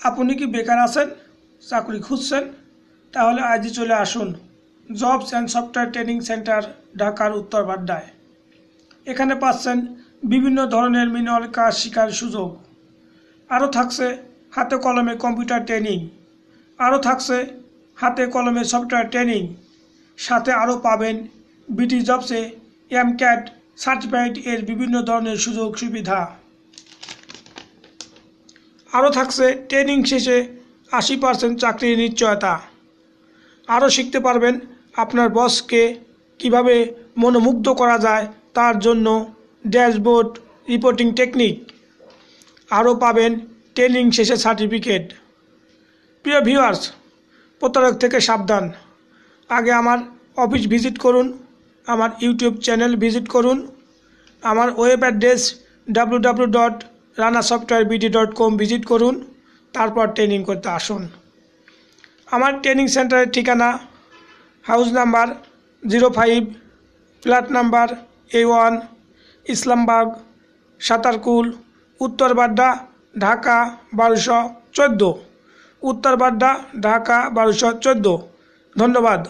আপনি কি বেকার আছেন, চাকরি খুঁজছেন? তাহলে আজই চলে আসুন jobs and software training centre, ঢাকার উত্তর বাড্ডায়। এখানে পাচ্ছেন বিভিন্ন ধরনের ম্যানুয়াল কাজ শেখার সুযোগ। আরও থাকছে হাতে কলমে কম্পিউটার ট্রেনিং, আরও থাকছে হাতে কলমে সফটওয়্যার ট্রেনিং, সাথে আরও পাবেন বিটি জবসে এমক্যাট সার্টিফাইড এর বিভিন্ন ধরনের সুযোগ সুবিধা। আরও থাকছে ট্রেনিং শেষে 80% চাকরির নিশ্চয়তা। আরও শিখতে পারবেন আপনার বসকে কিভাবে মনোমুগ্ধ করা যায় তার জন্য ড্যাশবোর্ড রিপোর্টিং টেকনিক। আরও পাবেন ট্রেনিং শেষে সার্টিফিকেট। প্রিয় ভিউয়ার্স, প্রতারক থেকে সাবধান। আগে আমার অফিস ভিজিট করুন, আমার ইউটিউব চ্যানেল ভিজিট করুন, আমার ওয়েব অ্যাড্রেস www.ranasoftwarebt.com ভিজিট করুন, তারপর ট্রেনিং করতে আসুন। আমার ট্রেনিং সেন্টারের ঠিকানা house number 05, flat number A1, Islambagh, Satarkul, উত্তর বাড্ডা, ঢাকা 1214, উত্তর বাড্ডা, ঢাকা 1214। ধন্যবাদ।